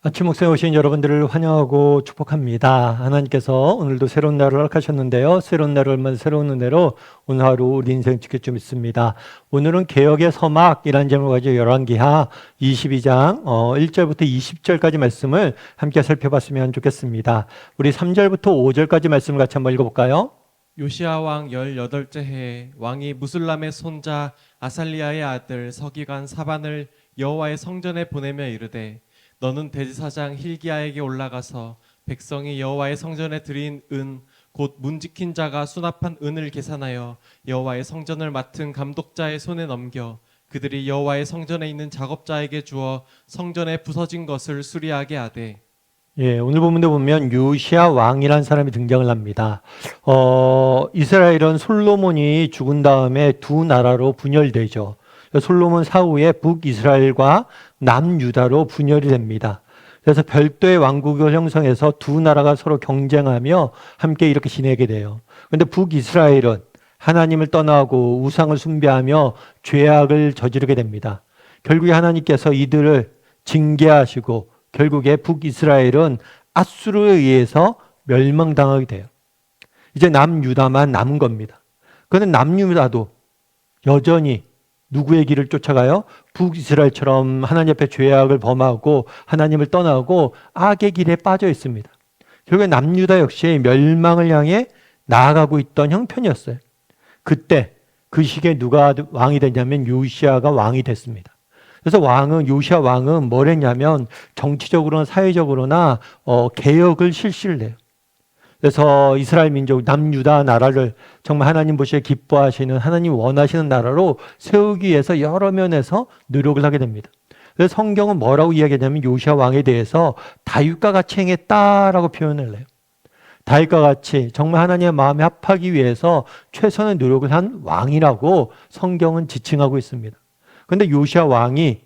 아침 목소에 오신 여러분들을 환영하고 축복합니다. 하나님께서 오늘도 새로운 날을 허락하셨는데요. 새로운 날을 얼마나 새로운 은혜로 오늘 하루 우리 인생 지킬 줄 믿습니다. 오늘은 개혁의 서막이라는 제목을 가지고 열왕기하 22장 1절부터 20절까지 말씀을 함께 살펴봤으면 좋겠습니다. 우리 3절부터 5절까지 말씀을 같이 한번 읽어볼까요? 요시야 왕 18째 해에 왕이 무술람의 손자 아살리야의 아들 서기관 사반을 여호와의 성전에 보내며 이르되 너는 대제사장 힐기야에게 올라가서 백성이 여호와의 성전에 드린 은 곧 문지킨 자가 수납한 은을 계산하여 여호와의 성전을 맡은 감독자의 손에 넘겨 그들이 여호와의 성전에 있는 작업자에게 주어 성전에 부서진 것을 수리하게 하되. 예, 오늘 본문에 보면 요시야 왕이라는 사람이 등장을 합니다. 이스라엘은 솔로몬이 죽은 다음에 두 나라로 분열되죠. 솔로몬 사후에 북이스라엘과 남유다로 분열이 됩니다. 그래서 별도의 왕국을 형성해서 두 나라가 서로 경쟁하며 함께 이렇게 지내게 돼요. 그런데 북이스라엘은 하나님을 떠나고 우상을 숭배하며 죄악을 저지르게 됩니다. 결국에 하나님께서 이들을 징계하시고 결국에 북이스라엘은 앗수르에 의해서 멸망당하게 돼요. 이제 남유다만 남은 겁니다. 그런데 남유다도 여전히 누구의 길을 쫓아가요? 북이스라엘처럼 하나님 앞에 죄악을 범하고 하나님을 떠나고 악의 길에 빠져 있습니다. 결국에 남유다 역시 멸망을 향해 나아가고 있던 형편이었어요. 그때 그 시기에 누가 왕이 됐냐면 요시야가 왕이 됐습니다. 그래서 요시야 왕은 뭘 했냐면 정치적으로나 사회적으로나 개혁을 실시를 해요. 그래서 이스라엘 민족 남유다 나라를 정말 하나님 보시기에 기뻐하시는 하나님 원하시는 나라로 세우기 위해서 여러 면에서 노력을 하게 됩니다. 그래서 성경은 뭐라고 이야기하냐면 요시야 왕에 대해서 다윗과 같이 행했다라고 표현을 해요. 다윗과 같이 정말 하나님의 마음에 합하기 위해서 최선의 노력을 한 왕이라고 성경은 지칭하고 있습니다. 그런데 요시야 왕이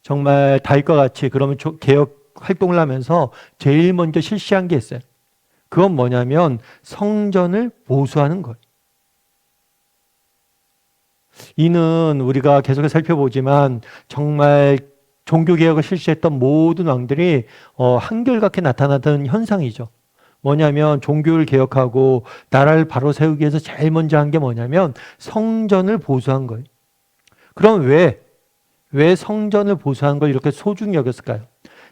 정말 다윗과 같이 그러면 개혁 활동을 하면서 제일 먼저 실시한 게 있어요. 그건 뭐냐면 성전을 보수하는 거예요. 이는 우리가 계속해서 살펴보지만 정말 종교개혁을 실시했던 모든 왕들이 한결같게 나타나던 현상이죠. 뭐냐면 종교를 개혁하고 나라를 바로 세우기 위해서 제일 먼저 한 게 뭐냐면 성전을 보수한 거예요. 그럼 왜 성전을 보수한 걸 이렇게 소중히 여겼을까요?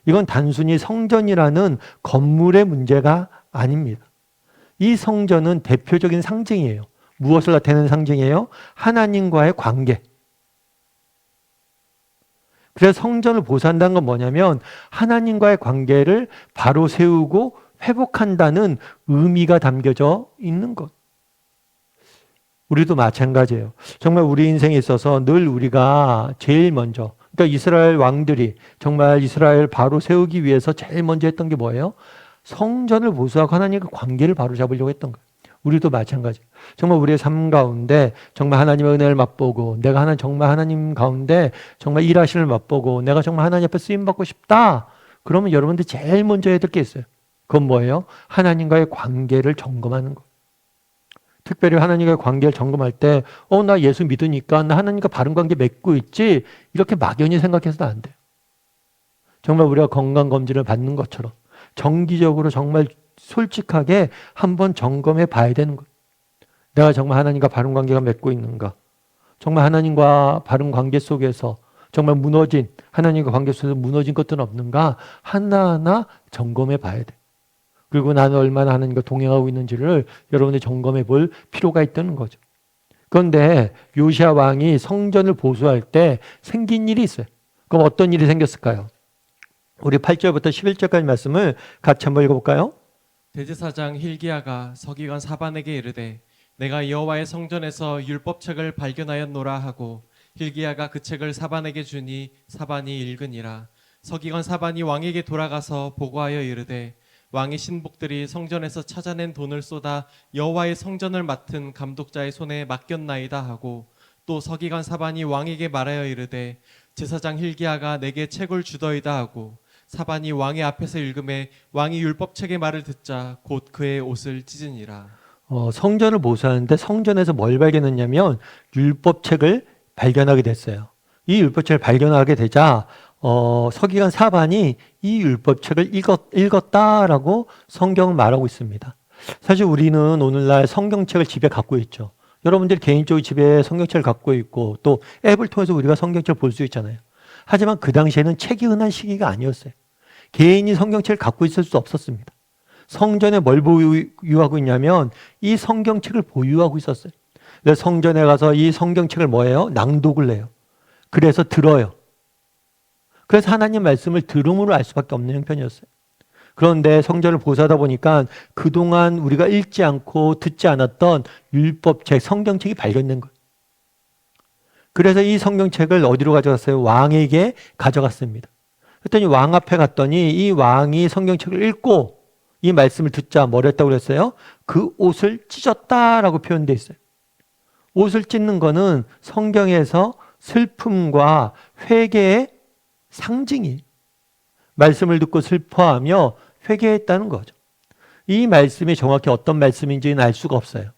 이건 단순히 성전이라는 건물의 문제가 아닙니다. 이 성전은 대표적인 상징이에요. 무엇을 나타내는 상징이에요? 하나님과의 관계. 그래서 성전을 보수한다는 건 뭐냐면 하나님과의 관계를 바로 세우고 회복한다는 의미가 담겨져 있는 것. 우리도 마찬가지예요. 정말 우리 인생에 있어서 늘 우리가 제일 먼저, 그러니까 이스라엘 왕들이 정말 이스라엘 바로 세우기 위해서 제일 먼저 했던 게 뭐예요? 성전을 보수하고 하나님과 관계를 바로 잡으려고 했던 거예요. 우리도 마찬가지. 정말 우리의 삶 가운데 정말 하나님의 은혜를 맛보고 내가 정말 하나님 가운데 정말 일하심을 맛보고 내가 정말 하나님 앞에 쓰임받고 싶다. 그러면 여러분들 제일 먼저 해야 될 게 있어요. 그건 뭐예요? 하나님과의 관계를 점검하는 거예요. 특별히 하나님과의 관계를 점검할 때 나 예수 믿으니까 나 하나님과 바른 관계 맺고 있지 이렇게 막연히 생각해서는 안 돼요. 정말 우리가 건강검진을 받는 것처럼 정기적으로 정말 솔직하게 한번 점검해 봐야 되는 거예요. 내가 정말 하나님과 바른 관계가 맺고 있는가? 정말 하나님과 바른 관계 속에서 정말 하나님과 관계 속에서 무너진 것들은 없는가? 하나하나 점검해 봐야 돼. 그리고 나는 얼마나 하나님과 동행하고 있는지를 여러분이 점검해 볼 필요가 있다는 거죠. 그런데 요시야 왕이 성전을 보수할 때 생긴 일이 있어요. 그럼 어떤 일이 생겼을까요? 우리 8절부터 11절까지 말씀을 같이 한번 읽어볼까요? 대제사장 힐기야가 서기관 사반에게 이르되 내가 여호와의 성전에서 율법책을 발견하였노라 하고 힐기야가 그 책을 사반에게 주니 사반이 읽으니라. 서기관 사반이 왕에게 돌아가서 보고하여 이르되 왕의 신복들이 성전에서 찾아낸 돈을 쏟아 여호와의 성전을 맡은 감독자의 손에 맡겼나이다 하고 또 서기관 사반이 왕에게 말하여 이르되 제사장 힐기야가 내게 책을 주더이다 하고 사반이 왕의 앞에서 읽음에 왕이 율법책의 말을 듣자 곧 그의 옷을 찢으니라. 성전을 보수하는데 성전에서 뭘 발견했냐면 율법책을 발견하게 됐어요. 이 율법책을 발견하게 되자 서기관 사반이 이 율법책을 읽었다라고 성경은 말하고 있습니다. 사실 우리는 오늘날 성경책을 집에 갖고 있죠. 여러분들이 개인적으로 집에 성경책을 갖고 있고 또 앱을 통해서 우리가 성경책을 볼 수 있잖아요. 하지만 그 당시에는 책이 흔한 시기가 아니었어요. 개인이 성경책을 갖고 있을 수 없었습니다. 성전에 뭘 보유하고 있냐면 이 성경책을 보유하고 있었어요. 그래서 성전에 가서 이 성경책을 뭐예요? 낭독을 해요. 그래서 들어요. 그래서 하나님 말씀을 들음으로 알 수밖에 없는 형편이었어요. 그런데 성전을 보수하다 보니까 그동안 우리가 읽지 않고 듣지 않았던 율법책, 성경책이 발견된 거예요. 그래서 이 성경책을 어디로 가져갔어요? 왕에게 가져갔습니다. 그랬더니 왕 앞에 갔더니 이 왕이 성경책을 읽고 이 말씀을 듣자 뭘 했다고 그랬어요? 그 옷을 찢었다라고 표현되어 있어요. 옷을 찢는 거는 성경에서 슬픔과 회개의 상징이에요. 말씀을 듣고 슬퍼하며 회개했다는 거죠. 이 말씀이 정확히 어떤 말씀인지는 알 수가 없어요.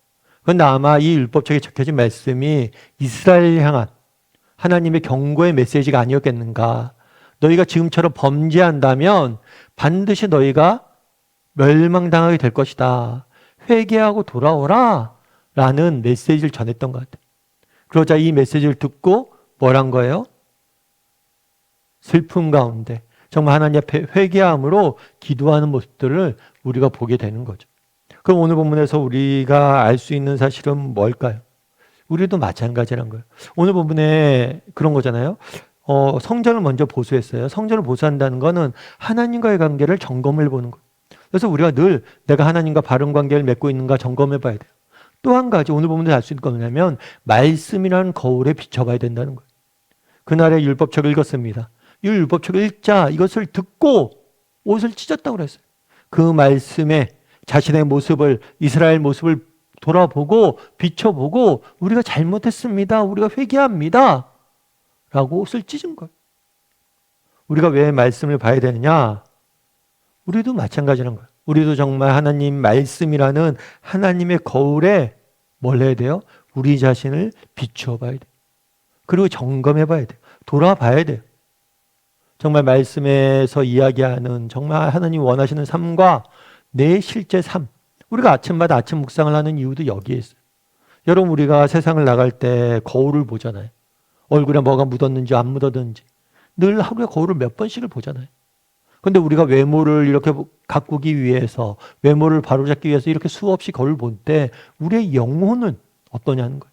그런데 아마 이 율법책에 적혀진 말씀이 이스라엘을 향한 하나님의 경고의 메시지가 아니었겠는가. 너희가 지금처럼 범죄한다면 반드시 너희가 멸망당하게 될 것이다. 회개하고 돌아오라 라는 메시지를 전했던 것 같아요. 그러자 이 메시지를 듣고 뭘 한 거예요? 슬픔 가운데 정말 하나님 앞에 회개함으로 기도하는 모습들을 우리가 보게 되는 거죠. 그럼 오늘 본문에서 우리가 알 수 있는 사실은 뭘까요? 우리도 마찬가지란 거예요. 오늘 본문에 그런 거잖아요. 성전을 먼저 보수했어요. 성전을 보수한다는 거는 하나님과의 관계를 점검해 보는 거예요. 그래서 우리가 늘 내가 하나님과 바른 관계를 맺고 있는가 점검해 봐야 돼요. 또 한 가지 오늘 본문에서 알 수 있는 건 뭐냐면 말씀이라는 거울에 비춰봐야 된다는 거예요. 그날의 율법책을 읽었습니다. 이 율법책을 읽자 이것을 듣고 옷을 찢었다고 그랬어요. 그 말씀에 자신의 모습을 이스라엘 모습을 돌아보고 비춰보고 우리가 잘못했습니다. 우리가 회개합니다. 라고 옷을 찢은 거예요. 우리가 왜 말씀을 봐야 되느냐? 우리도 마찬가지란 거예요. 우리도 정말 하나님 말씀이라는 하나님의 거울에 뭘 해야 돼요? 우리 자신을 비춰봐야 돼요. 그리고 점검해 봐야 돼요. 돌아봐야 돼요. 정말 말씀에서 이야기하는 정말 하나님 원하시는 삶과 내 실제 삶. 우리가 아침마다 아침 묵상을 하는 이유도 여기에 있어요. 여러분 우리가 세상을 나갈 때 거울을 보잖아요. 얼굴에 뭐가 묻었는지 안 묻었는지 늘 하루에 거울을 몇 번씩을 보잖아요. 그런데 우리가 외모를 이렇게 가꾸기 위해서 외모를 바로잡기 위해서 이렇게 수없이 거울을 볼 때 우리의 영혼은 어떠냐는 거예요.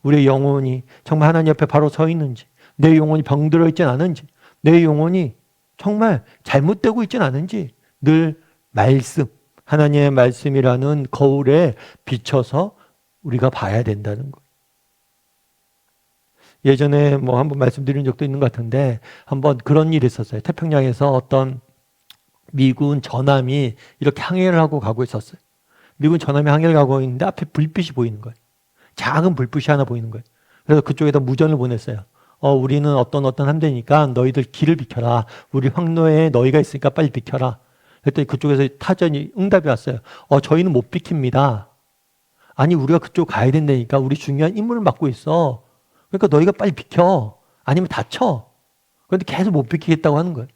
우리의 영혼이 정말 하나님 앞에 바로 서 있는지 내 영혼이 병들어 있진 않은지 내 영혼이 정말 잘못되고 있진 않은지 늘 말씀, 하나님의 말씀이라는 거울에 비춰서 우리가 봐야 된다는 거예요. 예전에 뭐 한번 말씀드린 적도 있는 것 같은데 한번 그런 일이 있었어요. 태평양에서 어떤 미군 전함이 이렇게 항해를 하고 가고 있었어요. 미군 전함이 항해를 가고 있는데 앞에 불빛이 보이는 거예요. 작은 불빛이 하나 보이는 거예요. 그래서 그쪽에다 무전을 보냈어요. 우리는 어떤 함대니까 너희들 길을 비켜라. 우리 항로에 너희가 있으니까 빨리 비켜라. 그랬더니 그쪽에서 타전이 응답이 왔어요. 저희는 못 비킵니다. 아니 우리가 그쪽 가야 된다니까. 우리 중요한 임무를 맡고 있어. 그러니까 너희가 빨리 비켜. 아니면 다쳐. 그런데 계속 못 비키겠다고 하는 거예요.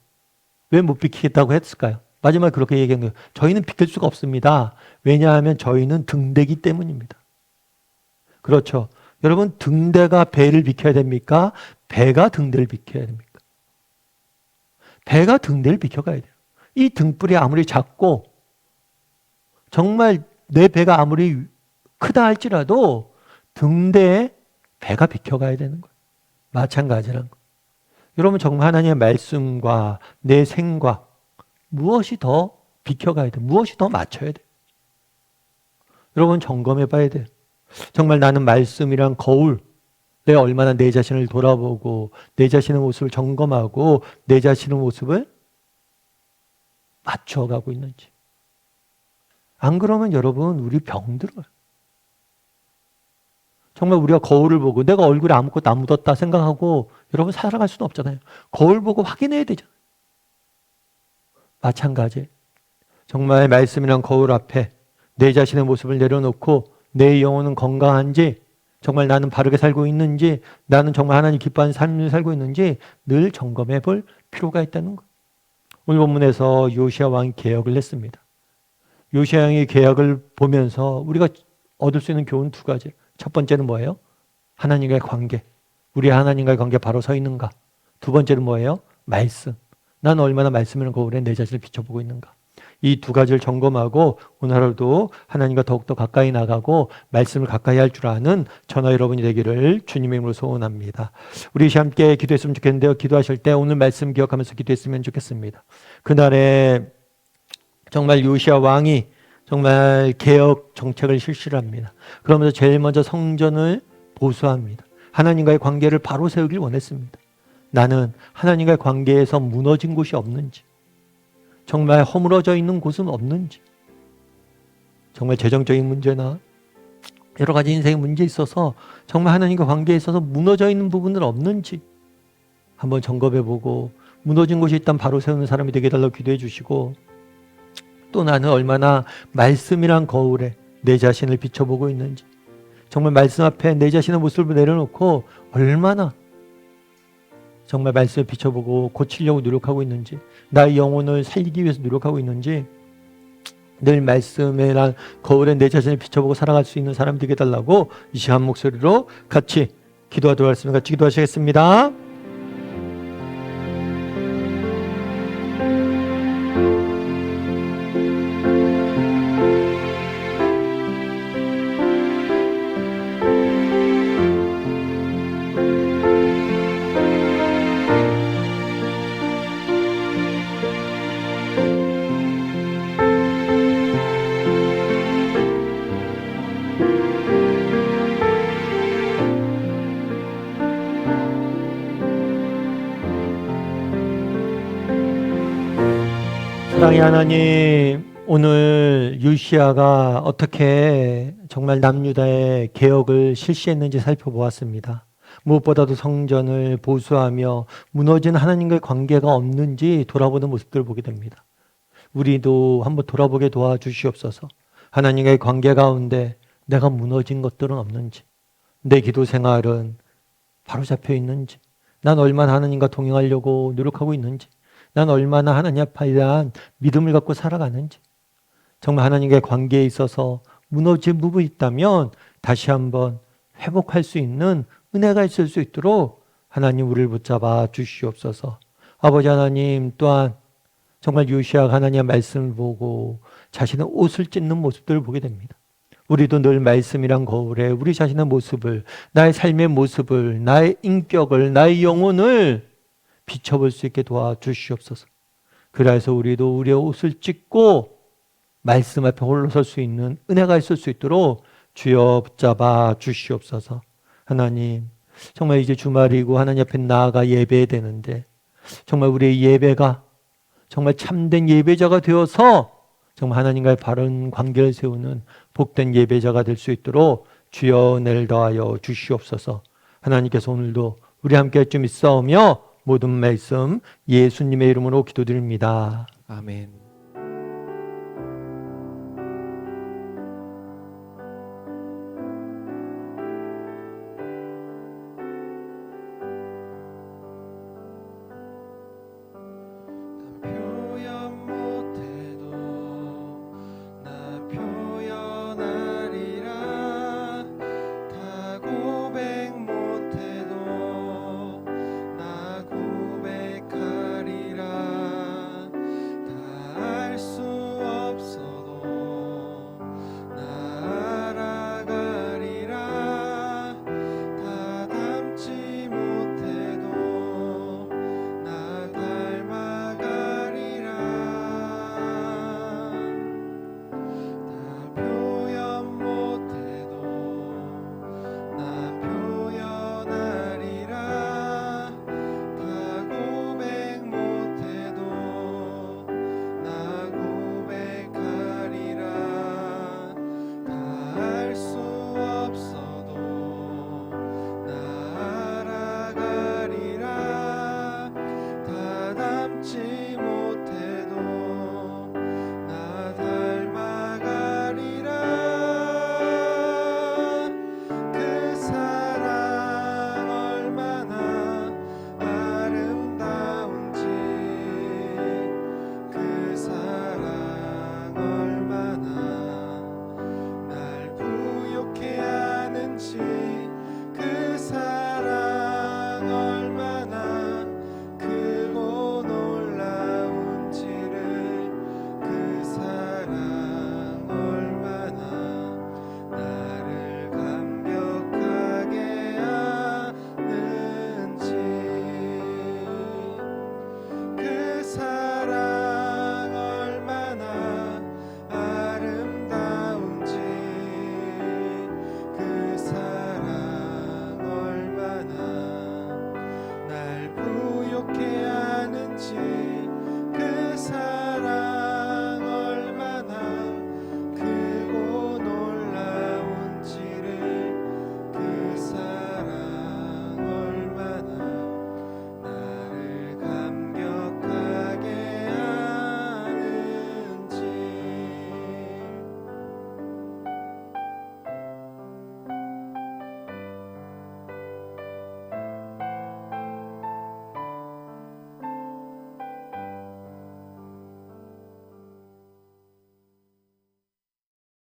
왜 못 비키겠다고 했을까요? 마지막에 그렇게 얘기한 거예요. 저희는 비킬 수가 없습니다. 왜냐하면 저희는 등대기 때문입니다. 그렇죠. 여러분 등대가 배를 비켜야 됩니까? 배가 등대를 비켜야 됩니까? 배가 등대를 비켜가야 돼요. 이 등불이 아무리 작고 정말 내 배가 아무리 크다 할지라도 등대에 배가 비켜가야 되는 거예요. 마찬가지란 거예요. 여러분 정말 하나님의 말씀과 내 생각 무엇이 더 비켜가야 돼요? 무엇이 더 맞춰야 돼요? 여러분 점검해 봐야 돼요. 정말 나는 말씀이란 거울, 내가 얼마나 내 자신을 돌아보고 내 자신의 모습을 점검하고 내 자신의 모습을 맞춰가고 있는지. 안 그러면 여러분 우리 병들어요. 정말 우리가 거울을 보고 내가 얼굴에 아무것도 안 묻었다 생각하고 여러분 살아갈 수는 없잖아요. 거울 보고 확인해야 되잖아요. 마찬가지. 정말 말씀이란 거울 앞에 내 자신의 모습을 내려놓고 내 영혼은 건강한지 정말 나는 바르게 살고 있는지, 나는 정말 하나님 기뻐하는 삶을 살고 있는지 늘 점검해 볼 필요가 있다는 것. 오늘 본문에서 요시야 왕이 개혁을 했습니다. 요시야 왕의 개혁을 보면서 우리가 얻을 수 있는 교훈 두 가지. 첫 번째는 뭐예요? 하나님과의 관계. 우리 하나님과의 관계 바로 서 있는가? 두 번째는 뭐예요? 말씀. 난 얼마나 말씀이라는 거울에 내 자신을 비춰보고 있는가? 이 두 가지를 점검하고 오늘 하루도 하나님과 더욱더 가까이 나가고 말씀을 가까이 할 줄 아는 저나 여러분이 되기를 주님의 이름으로 소원합니다. 우리 함께 기도했으면 좋겠는데요. 기도하실 때 오늘 말씀 기억하면서 기도했으면 좋겠습니다. 그날에 정말 요시야 왕이 정말 개혁 정책을 실시를 합니다. 그러면서 제일 먼저 성전을 보수합니다. 하나님과의 관계를 바로 세우길 원했습니다. 나는 하나님과의 관계에서 무너진 곳이 없는지, 정말 허물어져 있는 곳은 없는지, 정말 재정적인 문제나 여러 가지 인생의 문제에 있어서 정말 하나님과 관계에 있어서 무너져 있는 부분은 없는지 한번 점검해보고, 무너진 곳이 있다면 바로 세우는 사람이 되게 해달라고 기도해 주시고, 또 나는 얼마나 말씀이란 거울에 내 자신을 비춰보고 있는지, 정말 말씀 앞에 내 자신의 모습을 내려놓고 얼마나 정말 말씀을 비춰보고 고치려고 노력하고 있는지, 나의 영혼을 살리기 위해서 노력하고 있는지, 늘 말씀이란 거울에 내 자신을 비춰보고 살아갈 수 있는 사람 되게 해달라고 이 시간 목소리로 같이 기도하도록 하겠습니다. 같이 기도하시겠습니다. 사랑의 하나님, 오늘 요시야가 어떻게 정말 남유다의 개혁을 실시했는지 살펴보았습니다. 무엇보다도 성전을 보수하며 무너진 하나님과의 관계가 없는지 돌아보는 모습들을 보게 됩니다. 우리도 한번 돌아보게 도와주시옵소서. 하나님과의 관계 가운데 내가 무너진 것들은 없는지, 내 기도 생활은 바로잡혀 있는지, 난 얼마나 하나님과 동행하려고 노력하고 있는지, 난 얼마나 하나님 앞에 대한 믿음을 갖고 살아가는지, 정말 하나님과의 관계에 있어서 무너진 부분이 있다면 다시 한번 회복할 수 있는 은혜가 있을 수 있도록 하나님 우리를 붙잡아 주시옵소서. 아버지 하나님, 또한 정말 요시야가 하나님의 말씀을 보고 자신의 옷을 찢는 모습들을 보게 됩니다. 우리도 늘 말씀이란 거울에 우리 자신의 모습을, 나의 삶의 모습을, 나의 인격을, 나의 영혼을 비춰볼 수 있게 도와주시옵소서. 그래서 우리도 우리의 옷을 찢고 말씀 앞에 홀로 설 수 있는 은혜가 있을 수 있도록 주여 붙잡아 주시옵소서. 하나님, 정말 이제 주말이고 하나님 앞에 나아가 예배해야 되는데, 정말 우리의 예배가 정말 참된 예배자가 되어서 정말 하나님과의 바른 관계를 세우는 복된 예배자가 될 수 있도록 주여 은혜를 더하여 주시옵소서. 하나님께서 오늘도 우리 함께 할 줄 믿사오며 모든 말씀 예수님의 이름으로 기도드립니다. 아멘.